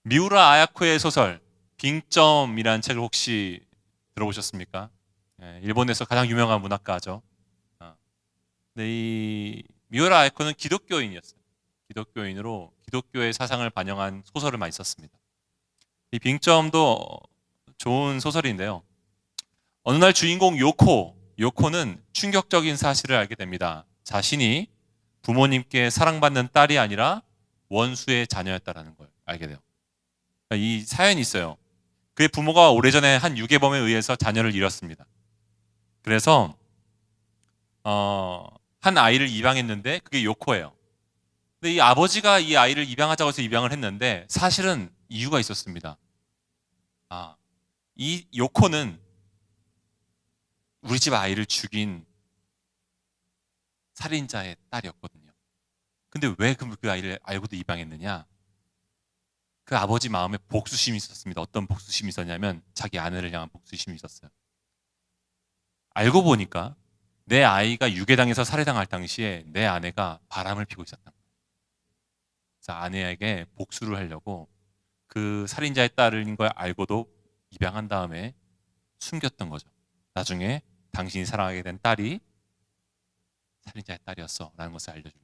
미우라 아야코의 소설 빙점이라는 책을 혹시 들어보셨습니까? 일본에서 가장 유명한 문학가죠. 아, 근데 이 미우라 아야코는 기독교인이었어요. 기독교인으로 기독교의 사상을 반영한 소설을 많이 썼습니다. 이 빙점도 좋은 소설인데요. 어느 날 주인공 요코는 충격적인 사실을 알게 됩니다. 자신이 부모님께 사랑받는 딸이 아니라 원수의 자녀였다라는 걸 알게 돼요. 그러니까 이 사연이 있어요. 그의 부모가 오래전에 한 유괴범에 의해서 자녀를 잃었습니다. 그래서 한 아이를 입양했는데 그게 요코예요. 근데 이 아버지가 이 아이를 입양하자고 해서 입양을 했는데 사실은 이유가 있었습니다. 아, 이 요코는 우리 집 아이를 죽인 살인자의 딸이었거든요. 근데 왜 그 아이를 알고도 입양했느냐? 그 아버지 마음에 복수심이 있었습니다. 어떤 복수심이 있었냐면 자기 아내를 향한 복수심이 있었어요. 알고 보니까 내 아이가 유괴당해서 살해당할 당시에 내 아내가 바람을 피고 있었다. 그래서 아내에게 복수를 하려고 그 살인자의 딸인 걸 알고도 입양한 다음에 숨겼던 거죠. 나중에 당신이 사랑하게 된 딸이 살인자의 딸이었어 라는 것을 알려주려고.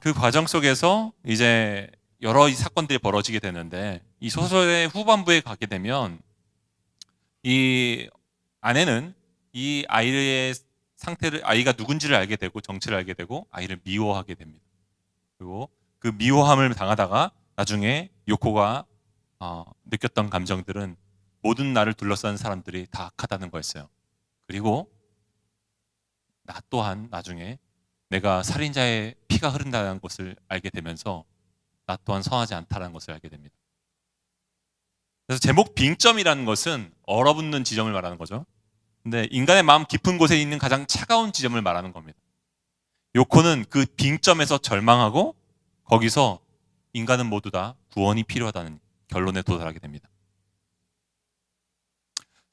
그 과정 속에서 이제 여러 사건들이 벌어지게 되는데 이 소설의 후반부에 가게 되면 이 아내는 이 아이의 상태를 아이가 누군지를 알게 되고 정체를 알게 되고 아이를 미워하게 됩니다. 그리고 그 미워함을 당하다가 나중에 요코가 느꼈던 감정들은 모든 나를 둘러싼 사람들이 다 악하다는 거였어요. 그리고 나 또한 나중에 내가 살인자의 피가 흐른다는 것을 알게 되면서 나 또한 선하지 않다는 것을 알게 됩니다. 그래서 제목 빙점이라는 것은 얼어붙는 지점을 말하는 거죠. 근데 인간의 마음 깊은 곳에 있는 가장 차가운 지점을 말하는 겁니다. 요코는 그 빙점에서 절망하고 거기서 인간은 모두 다 구원이 필요하다는 결론에 도달하게 됩니다.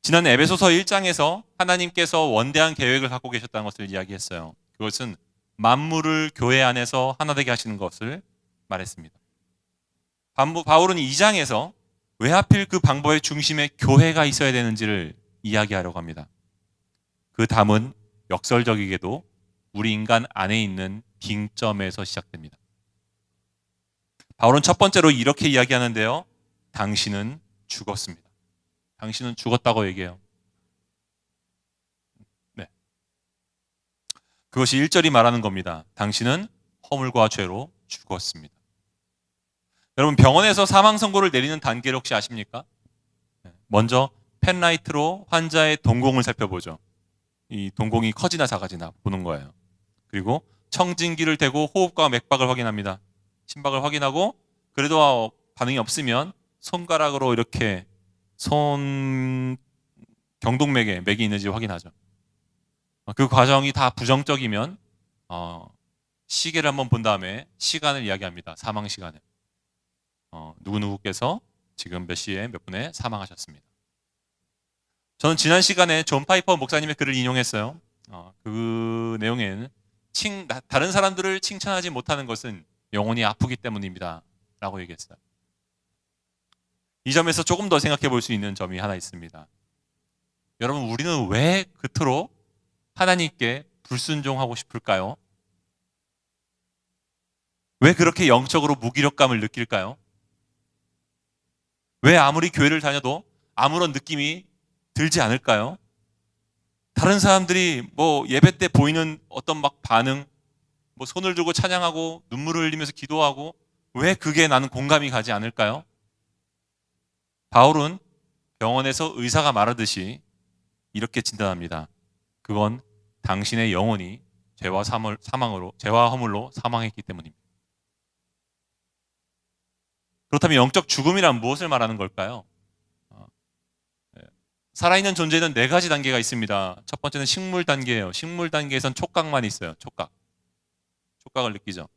지난 에베소서 1장에서 하나님께서 원대한 계획을 갖고 계셨다는 것을 이야기했어요. 그것은 만물을 교회 안에서 하나 되게 하시는 것을 말했습니다. 바울은 2장에서 왜 하필 그 방법의 중심에 교회가 있어야 되는지를 이야기하려고 합니다. 그 담은 역설적이게도 우리 인간 안에 있는 빙점에서 시작됩니다. 바울은 첫 번째로 이렇게 이야기하는데요. 당신은 죽었습니다. 당신은 죽었다고 얘기해요. 네. 그것이 1절이 말하는 겁니다. 당신은 허물과 죄로 죽었습니다. 여러분 병원에서 사망 선고를 내리는 단계를 혹시 아십니까? 먼저 펜라이트로 환자의 동공을 살펴보죠. 이 동공이 커지나 작아지나 보는 거예요. 그리고 청진기를 대고 호흡과 맥박을 확인합니다. 심박을 확인하고 그래도 반응이 없으면 손가락으로 이렇게 손 경동맥에 맥이 있는지 확인하죠. 그 과정이 다 부정적이면 시계를 한번 본 다음에 시간을 이야기합니다. 사망 시간을. 누구누구께서 지금 몇 시에 몇 분에 사망하셨습니다. 저는 지난 시간에 존 파이퍼 목사님의 글을 인용했어요. 그 내용에는 다른 사람들을 칭찬하지 못하는 것은 영혼이 아프기 때문입니다. 라고 얘기했어요. 이 점에서 조금 더 생각해 볼 수 있는 점이 하나 있습니다. 여러분, 우리는 왜 그토록 하나님께 불순종하고 싶을까요? 왜 그렇게 영적으로 무기력감을 느낄까요? 왜 아무리 교회를 다녀도 아무런 느낌이 들지 않을까요? 다른 사람들이 뭐 예배 때 보이는 어떤 막 반응, 뭐 손을 들고 찬양하고 눈물을 흘리면서 기도하고 왜 그게 나는 공감이 가지 않을까요? 바울은 병원에서 의사가 말하듯이 이렇게 진단합니다. 그건 당신의 영혼이 죄와 허물로 사망했기 때문입니다. 그렇다면 영적 죽음이란 무엇을 말하는 걸까요? 살아있는 존재는 네 가지 단계가 있습니다. 첫 번째는 식물 단계예요. 식물 단계에선 촉각만 있어요. 촉각을 느끼죠.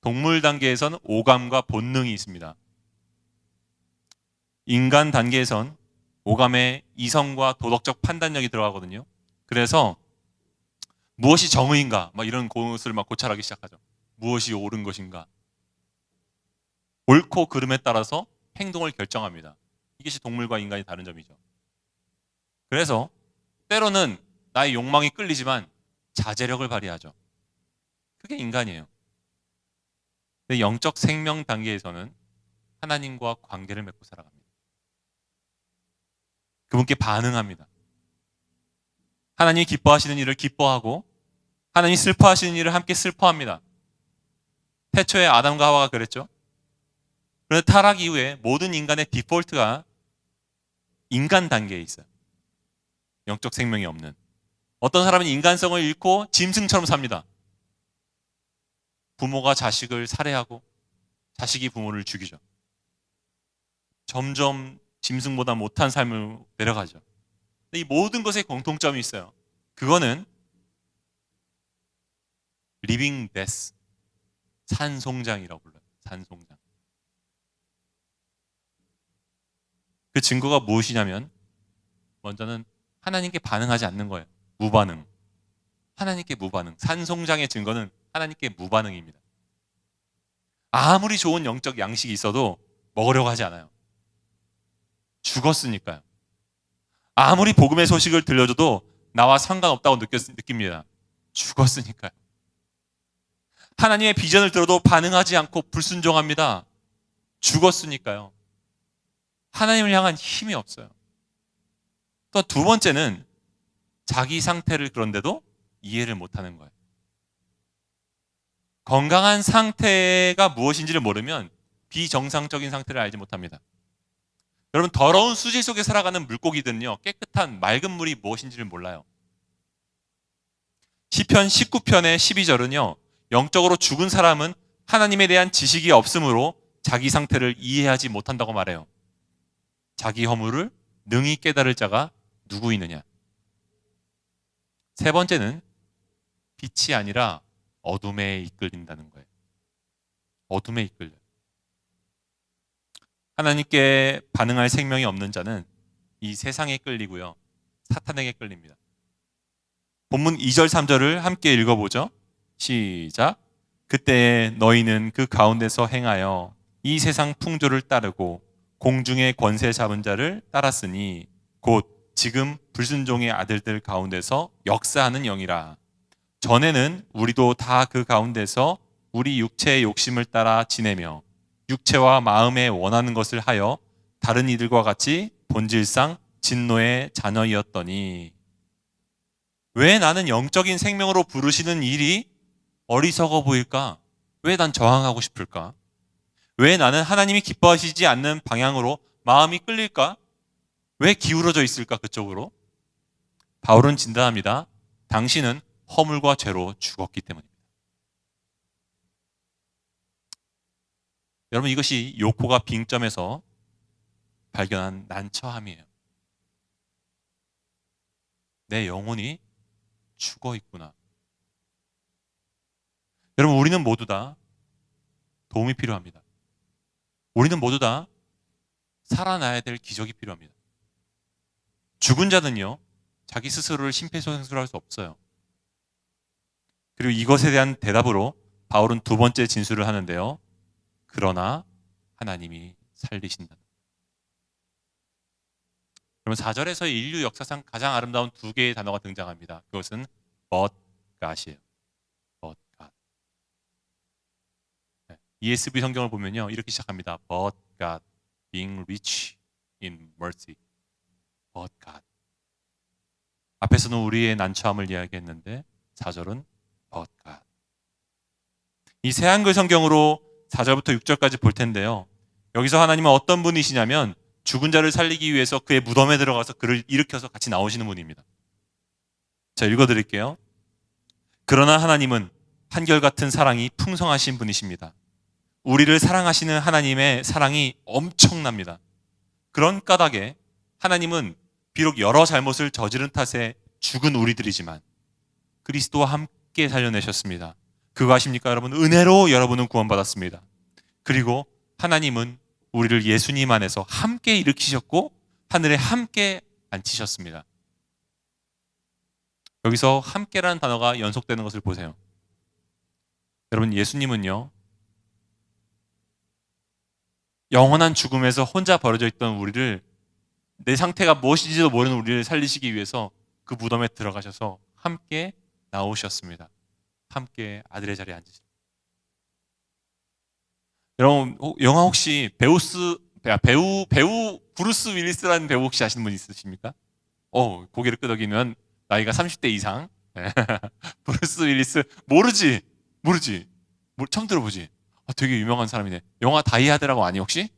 동물 단계에선 오감과 본능이 있습니다. 인간 단계에선 오감의 이성과 도덕적 판단력이 들어가거든요. 그래서 무엇이 정의인가 막 이런 것을 막 고찰하기 시작하죠. 무엇이 옳은 것인가. 옳고 그름에 따라서 행동을 결정합니다. 이것이 동물과 인간이 다른 점이죠. 그래서 때로는 나의 욕망이 끌리지만 자제력을 발휘하죠. 그게 인간이에요. 근데 영적 생명 단계에서는 하나님과 관계를 맺고 살아갑니다. 그분께 반응합니다. 하나님이 기뻐하시는 일을 기뻐하고 하나님이 슬퍼하시는 일을 함께 슬퍼합니다. 태초에 아담과 하와가 그랬죠. 그런데 타락 이후에 모든 인간의 디폴트가 인간 단계에 있어요. 영적 생명이 없는. 어떤 사람은 인간성을 잃고 짐승처럼 삽니다. 부모가 자식을 살해하고 자식이 부모를 죽이죠. 점점 짐승보다 못한 삶을 내려가죠. 근데 이 모든 것에 공통점이 있어요. 그거는 리빙 데스, 산송장이라고 불러요. 산송장. 그 증거가 무엇이냐면 먼저는 하나님께 반응하지 않는 거예요. 무반응. 하나님께 무반응. 산송장의 증거는 하나님께 무반응입니다. 아무리 좋은 영적 양식이 있어도 먹으려고 하지 않아요. 죽었으니까요. 아무리 복음의 소식을 들려줘도 나와 상관없다고 느낍니다. 죽었으니까요. 하나님의 비전을 들어도 반응하지 않고 불순종합니다. 죽었으니까요. 하나님을 향한 힘이 없어요. 또 두 번째는 자기 상태를 그런데도 이해를 못하는 거예요. 건강한 상태가 무엇인지를 모르면 비정상적인 상태를 알지 못합니다. 여러분, 더러운 수질 속에 살아가는 물고기들은요, 깨끗한 맑은 물이 무엇인지를 몰라요. 시편 19편의 12절은요, 영적으로 죽은 사람은 하나님에 대한 지식이 없으므로 자기 상태를 이해하지 못한다고 말해요. 자기 허물을 능히 깨달을 자가 누구 있느냐. 세 번째는 빛이 아니라 어둠에 이끌린다는 거예요. 어둠에 이끌려요. 하나님께 반응할 생명이 없는 자는 이 세상에 끌리고요. 사탄에게 끌립니다. 본문 2절 3절을 함께 읽어보죠. 시작. 그때 너희는 그 가운데서 행하여 이 세상 풍조를 따르고 공중의 권세 잡은 자를 따랐으니 곧 지금 불순종의 아들들 가운데서 역사하는 영이라. 전에는 우리도 다 그 가운데서 우리 육체의 욕심을 따라 지내며 육체와 마음에 원하는 것을 하여 다른 이들과 같이 본질상 진노의 자녀이었더니 왜 나는 영적인 생명으로 부르시는 일이 어리석어 보일까? 왜 난 저항하고 싶을까? 왜 나는 하나님이 기뻐하시지 않는 방향으로 마음이 끌릴까? 왜 기울어져 있을까 그쪽으로? 바울은 진단합니다. 당신은 허물과 죄로 죽었기 때문입니다. 여러분, 이것이 요코가 빙점에서 발견한 난처함이에요. 내 영혼이 죽어 있구나. 여러분, 우리는 모두 다 도움이 필요합니다. 우리는 모두 다 살아나야 될 기적이 필요합니다. 죽은 자는요, 자기 스스로를 심폐소생술할 수 없어요. 그리고 이것에 대한 대답으로 바울은 두 번째 진술을 하는데요. 그러나 하나님이 살리신다. 그러면 4절에서 인류 역사상 가장 아름다운 두 개의 단어가 등장합니다. 그것은 but God이에요. but God. ESV 성경을 보면요, 이렇게 시작합니다. But God, being rich in mercy. But God. 앞에서는 우리의 난처함을 이야기했는데 4절은 but God. 이 새한글 성경으로 4절부터 6절까지 볼 텐데요. 여기서 하나님은 어떤 분이시냐면 죽은 자를 살리기 위해서 그의 무덤에 들어가서 그를 일으켜서 같이 나오시는 분입니다. 자, 읽어드릴게요. 그러나 하나님은 한결같은 사랑이 풍성하신 분이십니다. 우리를 사랑하시는 하나님의 사랑이 엄청납니다. 그런 까닭에 하나님은 비록 여러 잘못을 저지른 탓에 죽은 우리들이지만 그리스도와 함께 살려내셨습니다. 그거 아십니까 여러분? 은혜로 여러분은 구원받았습니다. 그리고 하나님은 우리를 예수님 안에서 함께 일으키셨고 하늘에 함께 앉히셨습니다. 여기서 함께라는 단어가 연속되는 것을 보세요. 여러분, 예수님은요, 영원한 죽음에서 혼자 버려져 있던 우리를, 내 상태가 무엇인지도 모르는 우리를 살리시기 위해서 그 무덤에 들어가셔서 함께 나오셨습니다. 함께 아들의 자리에 앉으셨습니다. 여러분, 영화 혹시 배우 브루스 윌리스라는 배우 혹시 아시는 분 있으십니까? 고개를 끄덕이면 나이가 30대 이상. 브루스 윌리스 모르지? 모르지? 처음 들어보지? 되게 유명한 사람이네. 영화 다이하드라고 아니 혹시?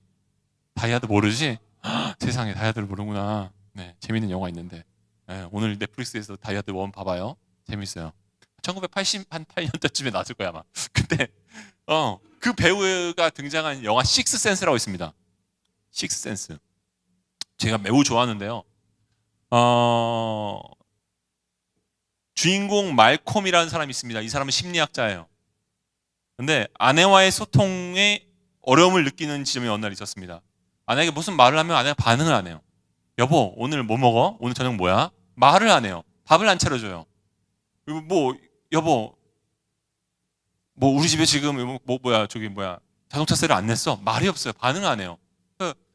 다이하드 모르지? 세상에, 다이하드를 모르구나. 네, 재밌는 영화 있는데. 네, 오늘 넷플릭스에서 다이하드 1 봐봐요. 재밌어요. 1988년도쯤에 나왔을 거야 아마. 근데 그 배우가 등장한 영화 식스센스라고 있습니다. 식스센스. 제가 매우 좋아하는데요. 주인공 말콤이라는 사람이 있습니다. 이 사람은 심리학자예요. 근데 아내와의 소통에 어려움을 느끼는 지점이 어느 날 있었습니다. 아내에게 무슨 말을 하면 아내가 반응을 안 해요. 여보, 오늘 뭐 먹어? 오늘 저녁 뭐야? 말을 안 해요. 밥을 안 차려줘요. 그리고 여보, 우리 집에 지금 자동차세를 안 냈어? 말이 없어요. 반응을 안 해요.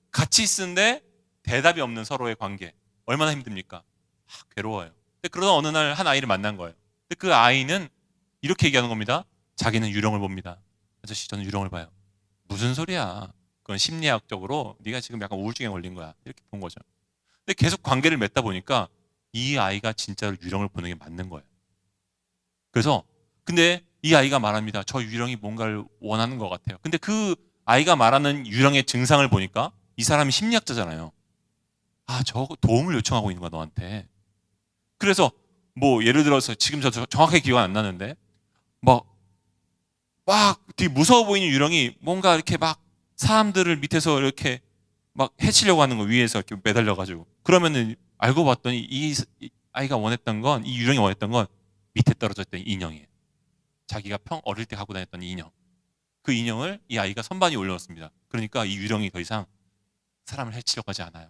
같이 있는데 대답이 없는 서로의 관계. 얼마나 힘듭니까? 괴로워요. 근데 그러다 어느 날 한 아이를 만난 거예요. 근데 그 아이는 이렇게 얘기하는 겁니다. 자기는 유령을 봅니다. 아저씨, 저는 유령을 봐요. 무슨 소리야? 그건 심리학적으로 네가 지금 약간 우울증에 걸린 거야. 이렇게 본 거죠. 근데 계속 관계를 맺다 보니까 이 아이가 진짜로 유령을 보는 게 맞는 거예요. 그래서 근데 이 아이가 말합니다. 저 유령이 뭔가를 원하는 것 같아요. 근데 그 아이가 말하는 유령의 증상을 보니까 이 사람이 심리학자잖아요. 저거 도움을 요청하고 있는 거야, 너한테. 그래서 예를 들어서 지금 저 정확하게 기억 안 나는데 막 되게 무서워 보이는 유령이 뭔가 이렇게 막 사람들을 밑에서 이렇게 막 해치려고 하는 거, 위에서 이렇게 매달려가지고. 그러면은 알고 봤더니 이 아이가 원했던 건, 이 유령이 원했던 건 밑에 떨어져 있던 인형이에요. 자기가 어릴 때 갖고 다녔던 인형. 그 인형을 이 아이가 선반 위에 올려놓습니다. 그러니까 이 유령이 더 이상 사람을 해치려고 하지 않아요.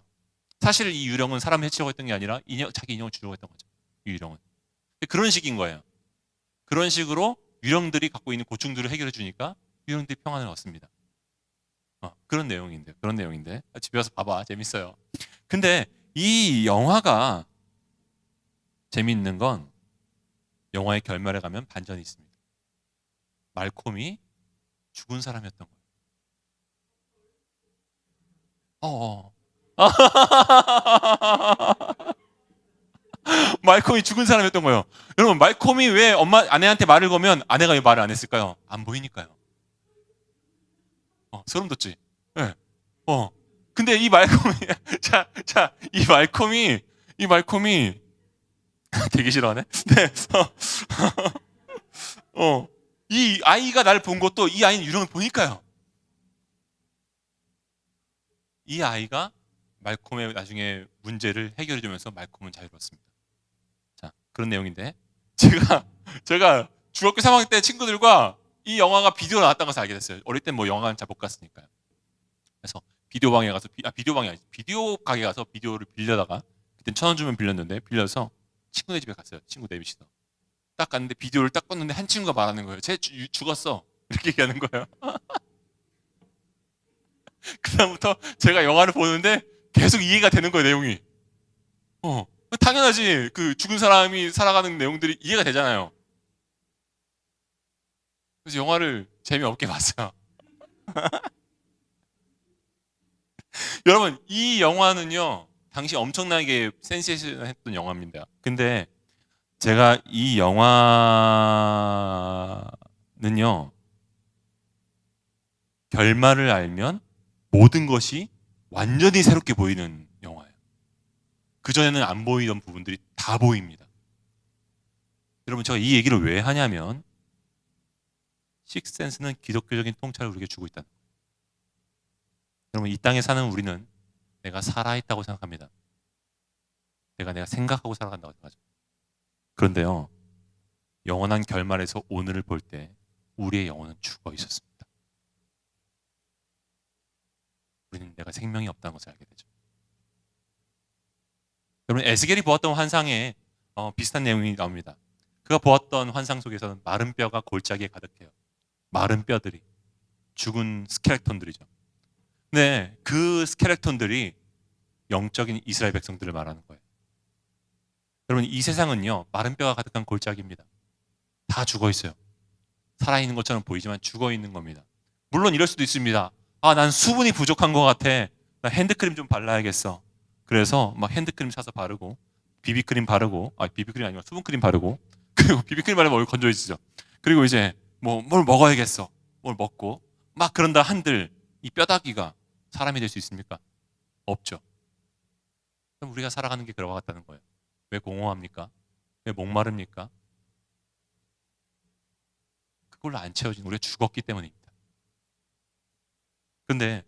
사실 이 유령은 사람을 해치려고 했던 게 아니라 자기 인형을 주려고 했던 거죠. 이 유령은. 그런 식인 거예요. 그런 식으로 유령들이 갖고 있는 고충들을 해결해 주니까 유령들이 평안을 얻습니다. 그런 내용인데. 집에 와서 봐봐. 재밌어요. 근데 이 영화가 재미있는 건 영화의 결말에 가면 반전이 있습니다. 말콤이 죽은 사람이었던 거예요. 말콤이 죽은 사람이었던 거예요. 여러분, 말콤이 왜 아내한테 말을 거면 아내가 왜 말을 안 했을까요? 안 보이니까요. 소름 돋지? 네. 근데 이 말콤이, 이 말콤이 되게 싫어하네? 네. 이 아이가 나를 본 것도 이 아이는 유령을 보니까요. 이 아이가 말콤의 나중에 문제를 해결해주면서 말콤은 자유로웠습니다. 자, 그런 내용인데 제가 중학교 3학년 때 친구들과 이 영화가 비디오 나왔다는 것을 알게 됐어요. 어릴 땐 영화관 잘 못 갔으니까요. 그래서 비디오 방에 가서 비디오 가게 가서 비디오를 빌려다가, 그땐 1,000원 주면 빌려서 친구네 집에 갔어요. 친구 데뷔시터. 딱 갔는데 비디오를 딱 껐는데 한 친구가 말하는 거예요. 쟤 죽었어. 이렇게 얘기하는 거예요. 그다음부터 제가 영화를 보는데 계속 이해가 되는 거예요, 내용이. 당연하지. 그 죽은 사람이 살아가는 내용들이 이해가 되잖아요. 그래서 영화를 재미없게 봤어요. 여러분, 이 영화는요, 당시 엄청나게 센세이션했던 영화입니다. 근데 제가 이 영화는요, 결말을 알면 모든 것이 완전히 새롭게 보이는 영화예요. 그전에는 안 보이던 부분들이 다 보입니다. 여러분, 제가 이 얘기를 왜 하냐면, 식스센스는 기독교적인 통찰을 우리에게 주고 있다는 거예요. 여러분, 이 땅에 사는 우리는 내가 살아있다고 생각합니다. 내가 생각하고 살아간다고 생각하죠. 그런데요, 영원한 결말에서 오늘을 볼 때 우리의 영혼은 죽어 있었습니다. 우리는 내가 생명이 없다는 것을 알게 되죠. 여러분, 에스겔이 보았던 환상에 비슷한 내용이 나옵니다. 그가 보았던 환상 속에서는 마른 뼈가 골짜기에 가득해요. 마른 뼈들이, 죽은 스켈레톤들이죠. 네, 그 스켈레톤들이 영적인 이스라엘 백성들을 말하는 거예요. 여러분, 이 세상은요, 마른 뼈가 가득한 골짜기입니다. 다 죽어 있어요. 살아있는 것처럼 보이지만 죽어 있는 겁니다. 물론 이럴 수도 있습니다. 아, 난 수분이 부족한 것 같아. 나 핸드크림 좀 발라야겠어. 그래서 막 핸드크림 사서 바르고, 비비크림 바르고, 비비크림 아니고 수분크림 바르고, 그리고 비비크림 바르면 얼굴 건조해지죠. 그리고 이제 뭘 먹어야겠어. 뭘 먹고, 막 그런다 한들 이 뼈다귀가 사람이 될 수 있습니까? 없죠. 그럼 우리가 살아가는 게 그와 같다는 거예요. 왜 공허합니까? 왜 목마릅니까? 그걸로 안 채워진 우리가 죽었기 때문입니다. 그런데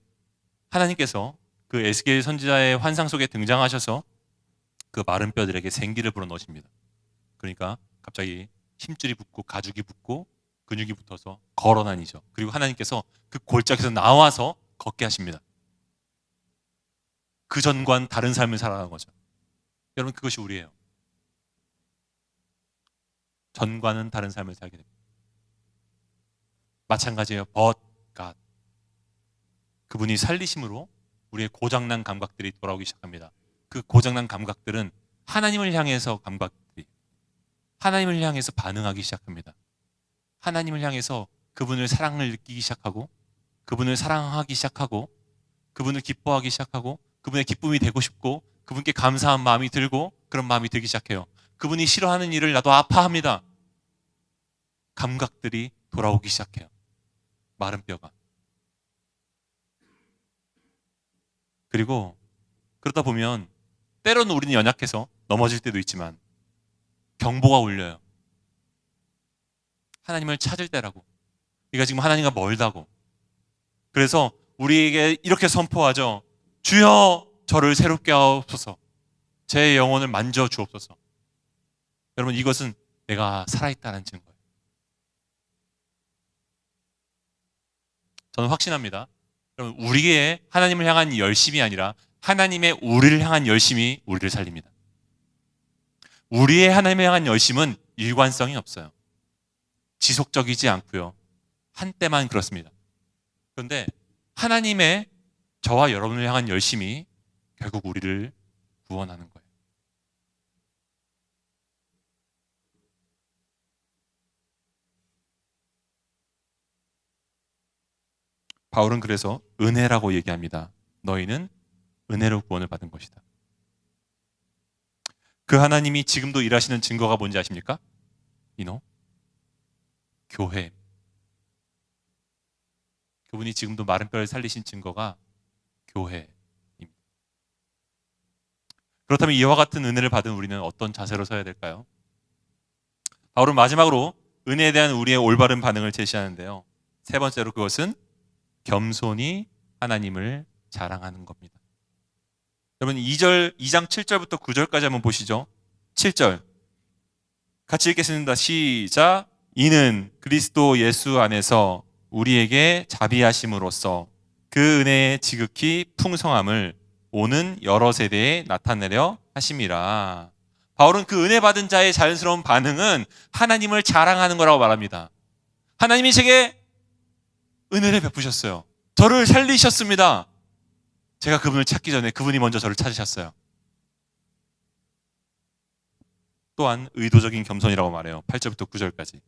하나님께서 그 에스겔 선지자의 환상 속에 등장하셔서 그 마른 뼈들에게 생기를 불어넣으십니다. 그러니까 갑자기 힘줄이 붙고 가죽이 붙고 근육이 붙어서 걸어다니죠. 그리고 하나님께서 그 골짜기에서 나와서 걷게 하십니다. 그 전과는 다른 삶을 살아가는 거죠. 여러분, 그것이 우리예요. 전과는 다른 삶을 살게 됩니다. 마찬가지예요. But God. 그분이 살리심으로 우리의 고장난 감각들이 돌아오기 시작합니다. 그 고장난 감각들은 하나님을 향해서 감각들이 하나님을 향해서 반응하기 시작합니다. 하나님을 향해서 그분의 사랑을 느끼기 시작하고 그분을 사랑하기 시작하고 그분을 기뻐하기 시작하고 그분의 기쁨이 되고 싶고 그분께 감사한 마음이 들고 그런 마음이 들기 시작해요. 그분이 싫어하는 일을 나도 아파합니다. 감각들이 돌아오기 시작해요. 마른 뼈가. 그리고 그러다 보면 때로는 우리는 연약해서 넘어질 때도 있지만 경보가 울려요. 하나님을 찾을 때라고. 네가 지금 하나님과 멀다고. 그래서 우리에게 이렇게 선포하죠. 주여 저를 새롭게 하옵소서. 제 영혼을 만져 주옵소서. 여러분, 이것은 내가 살아있다는 증거예요. 저는 확신합니다. 여러분, 우리의 하나님을 향한 열심이 아니라 하나님의 우리를 향한 열심이 우리를 살립니다. 우리의 하나님을 향한 열심은 일관성이 없어요. 지속적이지 않고요. 한때만 그렇습니다. 그런데 하나님의 저와 여러분을 향한 열심이 결국 우리를 구원하는 거예요. 바울은 그래서 은혜라고 얘기합니다. 너희는 은혜로 구원을 받은 것이다. 그 하나님이 지금도 일하시는 증거가 뭔지 아십니까? 교회. 그분이 지금도 마른 뼈를 살리신 증거가 교회입니다. 그렇다면 이와 같은 은혜를 받은 우리는 어떤 자세로 서야 될까요? 바울은 마지막으로 은혜에 대한 우리의 올바른 반응을 제시하는데요. 세 번째로 그것은 겸손히 하나님을 자랑하는 겁니다. 여러분 2장 7절부터 9절까지 한번 보시죠. 7절 같이 읽겠습니다. 시작. 이는 그리스도 예수 안에서 우리에게 자비하심으로써 그 은혜의 지극히 풍성함을 오는 여러 세대에 나타내려 하심이라. 바울은 그 은혜 받은 자의 자연스러운 반응은 하나님을 자랑하는 거라고 말합니다. 하나님이 제게 은혜를 베푸셨어요. 저를 살리셨습니다. 제가 그분을 찾기 전에 그분이 먼저 저를 찾으셨어요. 또한 의도적인 겸손이라고 말해요. 8절부터 9절까지.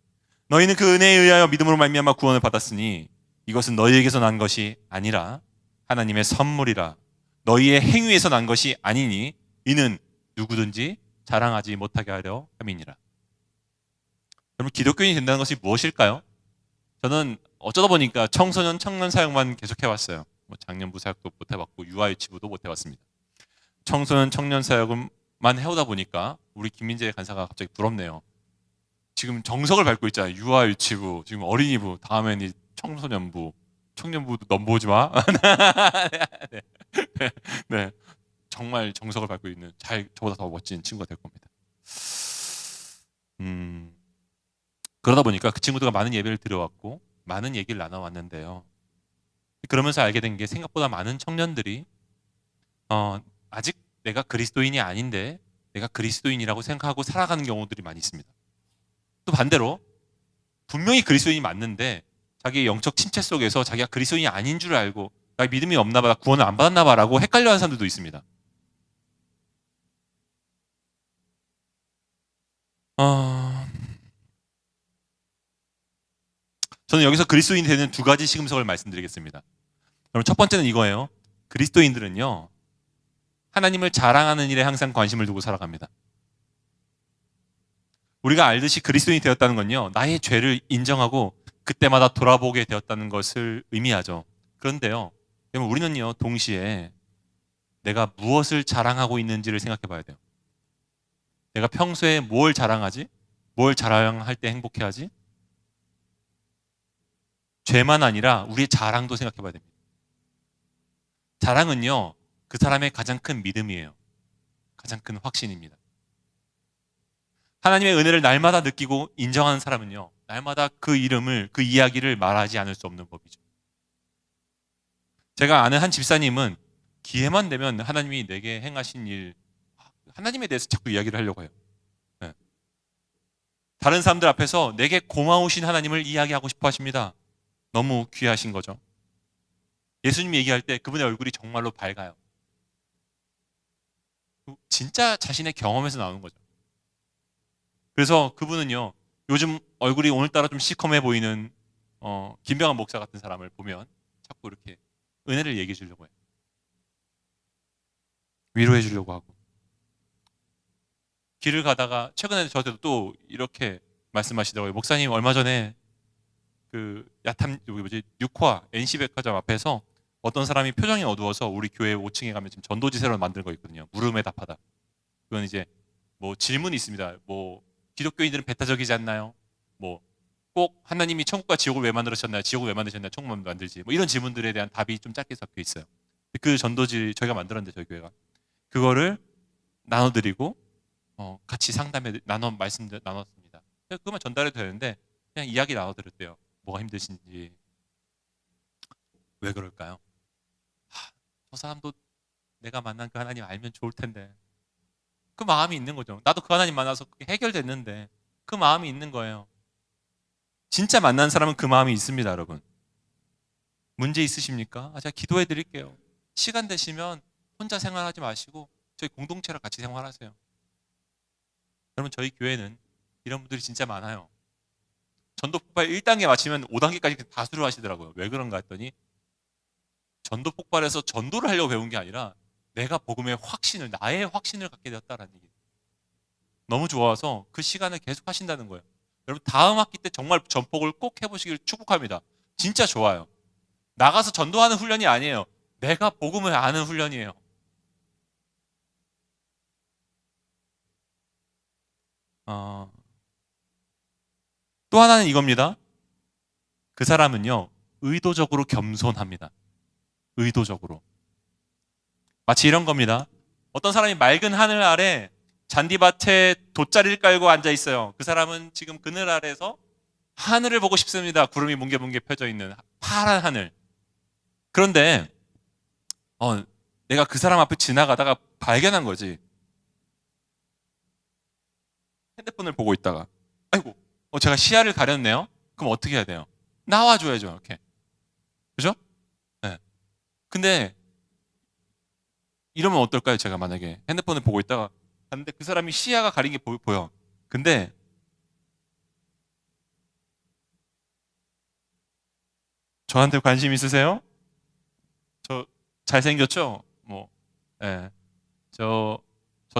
너희는 그 은혜에 의하여 믿음으로 말미암아 구원을 받았으니 이것은 너희에게서 난 것이 아니라 하나님의 선물이라. 너희의 행위에서 난 것이 아니니 이는 누구든지 자랑하지 못하게 하려 함이니라. 여러분, 기독교인이 된다는 것이 무엇일까요? 저는 어쩌다 보니까 청소년 청년 사역만 계속 해왔어요. 장년부 사역도 못 해봤고 유아유치부도 못 해봤습니다. 청소년 청년 사역만 해오다 보니까 우리 김민재 간사가 갑자기 부럽네요. 지금 정석을 밟고 있잖아요. 유아유치부, 지금 어린이부, 다음엔 청소년부, 청년부도 넘보지 마. 네. 네, 정말 정석을 밟고 있는 저보다 더 멋진 친구가 될 겁니다. 그러다 보니까 그 친구들과 많은 예배를 드려왔고 많은 얘기를 나눠왔는데요. 그러면서 알게 된 게 생각보다 많은 청년들이 아직 내가 그리스도인이 아닌데 내가 그리스도인이라고 생각하고 살아가는 경우들이 많이 있습니다. 또 반대로 분명히 그리스도인이 맞는데 자기의 영적 침체 속에서 자기가 그리스도인이 아닌 줄 알고 나 믿음이 없나 봐, 나 구원을 안 받았나 봐라고 헷갈려하는 사람들도 있습니다. 어, 저는 여기서 그리스도인이 되는 두 가지 시금석을 말씀드리겠습니다. 그럼 첫 번째는 이거예요. 그리스도인들은요, 하나님을 자랑하는 일에 항상 관심을 두고 살아갑니다. 우리가 알듯이 그리스도인이 되었다는 건요, 나의 죄를 인정하고 그때마다 돌아보게 되었다는 것을 의미하죠. 그런데요, 여러분, 우리는요, 동시에 내가 무엇을 자랑하고 있는지를 생각해 봐야 돼요. 내가 평소에 뭘 자랑하지? 뭘 자랑할 때 행복해하지? 죄만 아니라 우리의 자랑도 생각해 봐야 됩니다. 자랑은요, 그 사람의 가장 큰 믿음이에요. 가장 큰 확신입니다. 하나님의 은혜를 날마다 느끼고 인정하는 사람은요, 날마다 그 이름을, 그 이야기를 말하지 않을 수 없는 법이죠. 제가 아는 한 집사님은 기회만 되면 하나님이 내게 행하신 일, 하나님에 대해서 자꾸 이야기를 하려고 해요. 네. 다른 사람들 앞에서 내게 고마우신 하나님을 이야기하고 싶어 하십니다. 너무 귀하신 거죠. 예수님 얘기할 때 그분의 얼굴이 정말로 밝아요. 진짜 자신의 경험에서 나오는 거죠. 그래서 그분은요, 요즘 얼굴이 오늘따라 좀 시커매 보이는 김병환 목사 같은 사람을 보면 자꾸 이렇게 은혜를 얘기해 주려고 해요. 위로해 주려고 하고. 길을 가다가 최근에 저한테도 또 이렇게 말씀하시더라고요. 목사님, 얼마 전에 그 야탐 여기 뭐지 6화 NC백화점 앞에서 어떤 사람이 표정이 어두워서 우리 교회 5층에 가면 지금 전도지 새로 만든 거 있거든요. 물음에 답하다. 그건 이제 뭐 질문이 있습니다. 뭐 기독교인들은 배타적이지 않나요? 뭐 꼭 하나님이 천국과 지옥을 왜 만들으셨나요? 지옥을 왜 만드셨나요? 천국만 만들지. 뭐 이런 질문들에 대한 답이 좀 짧게 적혀 있어요. 그 전도지 저희가 만들었는데 저희 교회가 그거를 나눠드리고 같이 상담에 말씀 나눴습니다. 그것만 전달해도 되는데 그냥 이야기 나눠드렸대요. 뭐가 힘드신지. 왜 그럴까요? 저 사람도 내가 만난 그 하나님 알면 좋을 텐데. 그 마음이 있는 거죠. 나도 그 하나님 만나서 그게 해결됐는데 그 마음이 있는 거예요. 진짜 만난 사람은 그 마음이 있습니다, 여러분. 문제 있으십니까? 제가 기도해 드릴게요. 시간 되시면 혼자 생활하지 마시고 저희 공동체랑 같이 생활하세요. 여러분, 저희 교회는 이런 분들이 진짜 많아요. 전도 폭발 1단계 마치면 5단계까지 다 수료하시더라고요. 왜 그런가 했더니 전도 폭발에서 전도를 하려고 배운 게 아니라 내가 복음의 확신을, 나의 확신을 갖게 되었다라는 얘기예요. 너무 좋아서 그 시간을 계속 하신다는 거예요. 여러분, 다음 학기 때 정말 전폭을 꼭 해보시길 축복합니다. 진짜 좋아요. 나가서 전도하는 훈련이 아니에요. 내가 복음을 아는 훈련이에요. 어, 또 하나는 이겁니다. 그 사람은요, 의도적으로 겸손합니다. 의도적으로. 마치 이런 겁니다. 어떤 사람이 맑은 하늘 아래 잔디밭에 돗자리를 깔고 앉아 있어요. 그 사람은 지금 그늘 아래에서 하늘을 보고 싶습니다. 구름이 뭉게뭉게 펴져 있는 파란 하늘. 그런데 어, 내가 그 사람 앞에 지나가다가 발견한 거지. 핸드폰을 보고 있다가 아이고, 제가 시야를 가렸네요. 그럼 어떻게 해야 돼요? 나와줘야죠, 이렇게. 그죠? 네. 근데 이러면 어떨까요? 제가 만약에 핸드폰을 보고 있다가 봤는데 그 사람이 시야가 가린 게 보여. 근데 저한테 관심 있으세요? 저 잘생겼죠? 뭐, 예, 저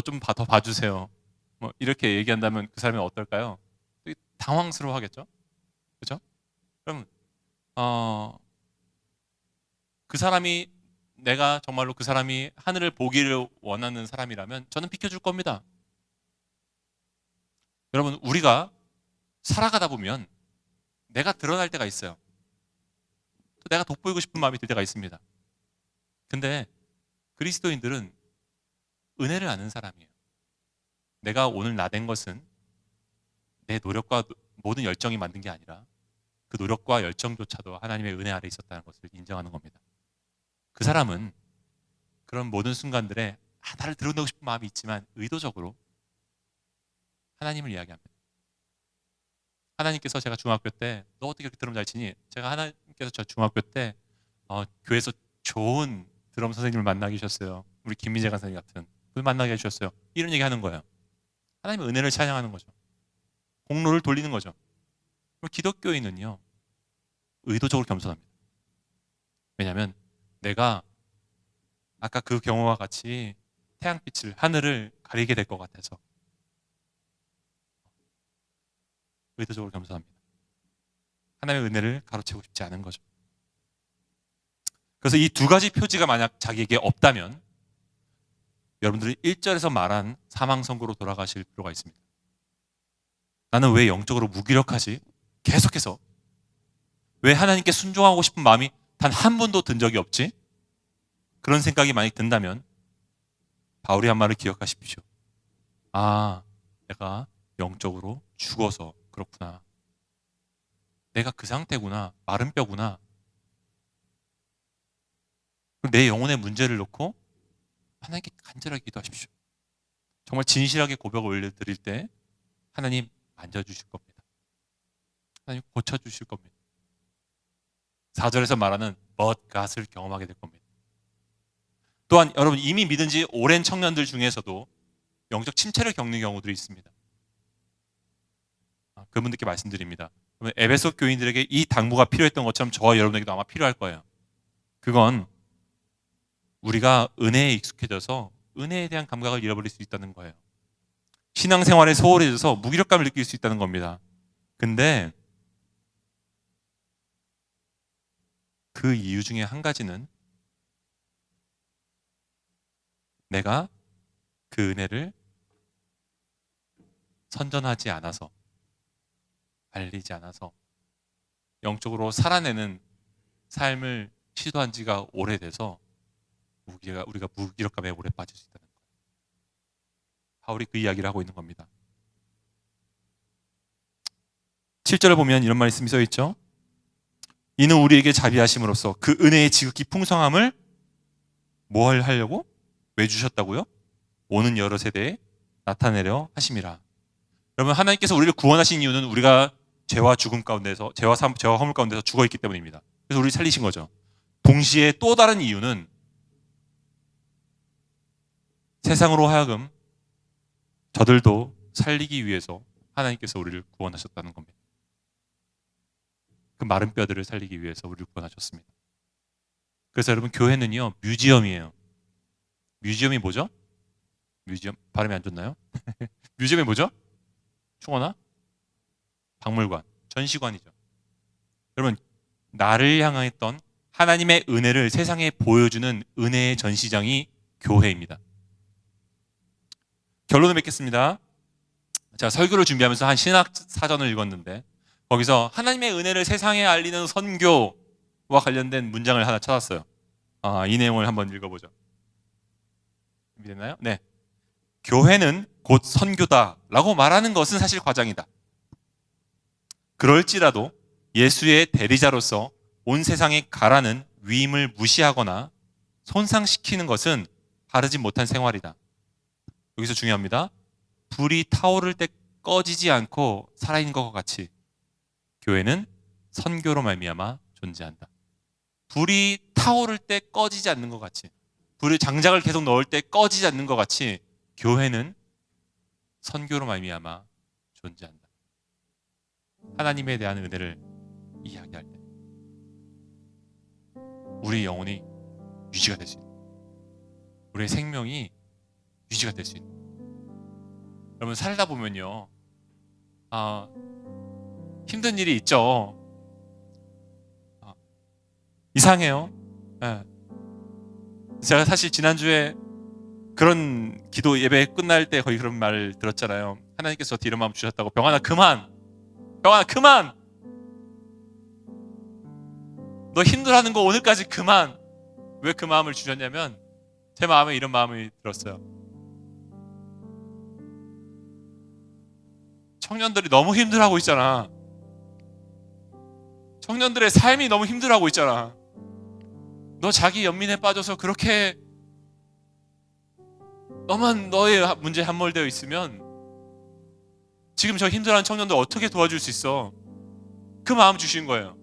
좀 더 봐주세요. 뭐 이렇게 얘기한다면 그 사람이 어떨까요? 되게 당황스러워하겠죠? 그죠? 그럼 어, 그 사람이 내가 정말로 그 사람이 하늘을 보기를 원하는 사람이라면 저는 비켜줄 겁니다. 여러분, 우리가 살아가다 보면 내가 드러날 때가 있어요. 또 내가 돋보이고 싶은 마음이 들 때가 있습니다. 근데 그리스도인들은 은혜를 아는 사람이에요. 내가 오늘 나 된 것은 내 노력과 모든 열정이 만든 게 아니라 그 노력과 열정조차도 하나님의 은혜 아래 있었다는 것을 인정하는 겁니다. 그 사람은 그런 모든 순간들에 나를 드러내고 싶은 마음이 있지만 의도적으로 하나님을 이야기합니다. 하나님께서 제가 중학교 때 너 어떻게 이렇게 드럼 잘 치니? 제가 하나님께서 저 중학교 때 교회에서 좋은 드럼 선생님을 만나게 해주셨어요. 우리 김미재 강사님 같은 분 만나게 해주셨어요. 이런 얘기 하는 거예요. 하나님의 은혜를 찬양하는 거죠. 공로를 돌리는 거죠. 그럼 기독교인은요, 의도적으로 겸손합니다. 왜냐하면 내가 아까 그 경우와 같이 태양빛을, 하늘을 가리게 될 것 같아서 의도적으로 겸손합니다. 하나님의 은혜를 가로채고 싶지 않은 거죠. 그래서 이 두 가지 표지가 만약 자기에게 없다면 여러분들이 1절에서 말한 사망선고로 돌아가실 필요가 있습니다. 나는 왜 영적으로 무기력하지? 계속해서 왜 하나님께 순종하고 싶은 마음이 단 한 번도 든 적이 없지? 그런 생각이 만약 든다면 바울이 한 말을 기억하십시오. 아, 내가 영적으로 죽어서 그렇구나. 내가 그 상태구나. 마른 뼈구나. 내 영혼의 문제를 놓고 하나님께 간절하게 기도하십시오. 정말 진실하게 고백을 올려드릴 때 하나님 만져주실 겁니다. 하나님 고쳐주실 겁니다. 4절에서 말하는 but God을 경험하게 될 겁니다. 또한 여러분 이미 믿은 지 오랜 청년들 중에서도 영적 침체를 겪는 경우들이 있습니다. 그분들께 말씀드립니다. 에베소 교인들에게 이 당부가 필요했던 것처럼 저와 여러분에게도 아마 필요할 거예요. 그건 우리가 은혜에 익숙해져서 은혜에 대한 감각을 잃어버릴 수 있다는 거예요. 신앙생활에 소홀해져서 무기력감을 느낄 수 있다는 겁니다. 근데 그 이유 중에 한 가지는 내가 그 은혜를 선전하지 않아서, 알리지 않아서 영적으로 살아내는 삶을 시도한 지가 오래돼서 우리가 무기력감에 오래 빠질 수 있다는 거예요. 바울이 그 이야기를 하고 있는 겁니다. 7절을 보면 이런 말씀이 써 있죠. 이는 우리에게 자비하심으로써 그 은혜의 지극히 풍성함을 뭘 하려고? 왜 주셨다고요? 오는 여러 세대에 나타내려 하심이라. 여러분 하나님께서 우리를 구원하신 이유는 우리가 죄와 죽음 가운데서 죄와 허물 가운데서 죽어 있기 때문입니다. 그래서 우리를 살리신 거죠. 동시에 또 다른 이유는 세상으로 하여금 저들도 살리기 위해서 하나님께서 우리를 구원하셨다는 겁니다. 그 마른 뼈들을 살리기 위해서 우리를 구원하셨습니다. 그래서 여러분 교회는요 뮤지엄이에요. 뮤지엄이 뭐죠? 뮤지엄 발음이 안 좋나요? 뮤지엄이 뭐죠? 충원아? 박물관, 전시관이죠. 여러분 나를 향했던 하나님의 은혜를 세상에 보여주는 은혜의 전시장이 교회입니다. 결론을 맺겠습니다. 제가 설교를 준비하면서 한 신학 사전을 읽었는데 거기서 하나님의 은혜를 세상에 알리는 선교와 관련된 문장을 하나 찾았어요. 이 내용을 한번 읽어보죠. 준비됐나요? 네. 교회는 곧 선교다라고 말하는 것은 사실 과장이다. 그럴지라도 예수의 대리자로서 온 세상에 가라는 위임을 무시하거나 손상시키는 것은 바르지 못한 생활이다. 여기서 중요합니다. 불이 타오를 때 꺼지지 않고 살아있는 것과 같이 교회는 선교로 말미암아 존재한다. 불이 타오를 때 꺼지지 않는 것 같이, 불을 장작을 계속 넣을 때 꺼지지 않는 것 같이 교회는 선교로 말미암아 존재한다. 하나님에 대한 은혜를 이야기할 때 우리 영혼이 유지가 될 수 있는, 우리의 생명이 유지가 될 수 있는. 여러분 살다 보면요 힘든 일이 있죠. 이상해요. 네. 제가 사실 지난주에 그런 기도 예배 끝날 때 거의 그런 말을 들었잖아요. 하나님께서 저한테 이런 마음 주셨다고. 병환아 그만, 병환아 그만, 너 힘들어하는 거 오늘까지 그만. 왜 그 마음을 주셨냐면 제 마음에 이런 마음이 들었어요. 청년들이 너무 힘들어하고 있잖아. 청년들의 삶이 너무 힘들어하고 있잖아. 너 자기 연민에 빠져서 그렇게 너만 너의 문제에 함몰되어 있으면 지금 저 힘들어하는 청년들 어떻게 도와줄 수 있어? 그 마음 주신 거예요.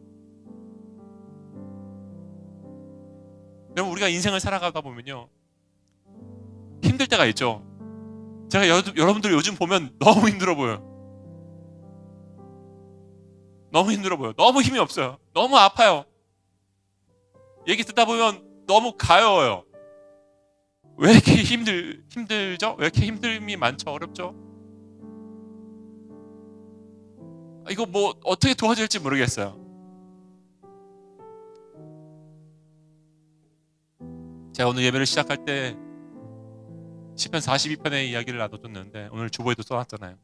여러분, 우리가 인생을 살아가다 보면요, 힘들 때가 있죠. 제가 여러분들 요즘 보면 너무 힘들어 보여요. 너무 힘들어 보여요. 너무 힘이 없어요. 너무 아파요. 얘기 듣다 보면 너무 가여워요. 왜 이렇게 힘들죠? 왜 이렇게 힘듦이 많죠? 어렵죠? 이거 뭐 어떻게 도와줄지 모르겠어요. 제가 오늘 예배를 시작할 때 시편 42편의 이야기를 나눠줬는데, 오늘 주보에도 써놨잖아요.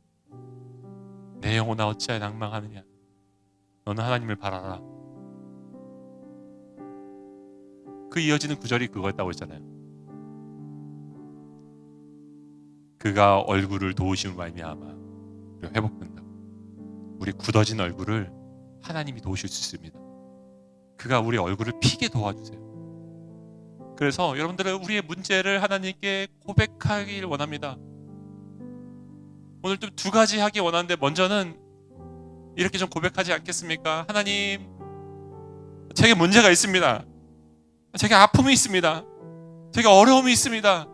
내 영혼아 어찌하여 낭망하느냐, 너는 하나님을 바라라. 그 이어지는 구절이 그거였다고 했잖아요. 그가 얼굴을 도우심을 말미암아 우리가 회복된다. 우리 굳어진 얼굴을 하나님이 도우실 수 있습니다. 그가 우리 얼굴을 피게 도와주세요. 그래서 여러분들은 우리의 문제를 하나님께 고백하길 원합니다. 오늘 좀 두 가지 하기 원하는데, 먼저는 이렇게 좀 고백하지 않겠습니까? 하나님, 제게 문제가 있습니다. 제게 아픔이 있습니다. 제게 어려움이 있습니다.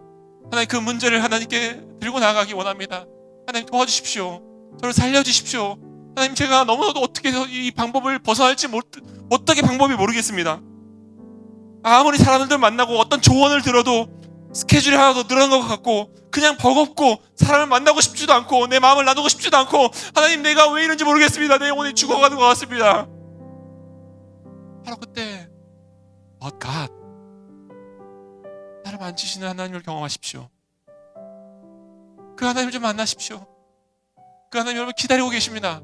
하나님, 그 문제를 하나님께 들고 나가기 원합니다. 하나님, 도와주십시오. 저를 살려주십시오. 하나님, 제가 너무나도 어떻게 해서 이 방법을 벗어날지 어떻게 방법이 모르겠습니다. 아무리 사람들 만나고 어떤 조언을 들어도 스케줄이 하나 더 늘어난 것 같고, 그냥 버겁고, 사람을 만나고 싶지도 않고, 내 마음을 나누고 싶지도 않고, 하나님, 내가 왜 이런지 모르겠습니다. 내 영혼이 죽어가는 것 같습니다. 바로 그때 But God, 나를 만지시는 하나님을 경험하십시오. 그 하나님을 좀 만나십시오. 그 하나님 여러분 기다리고 계십니다.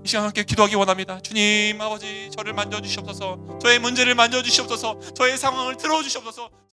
이 시간 함께 기도하기 원합니다. 주님 아버지, 저를 만져주시옵소서. 저의 문제를 만져주시옵소서. 저의 상황을 들어주시옵소서.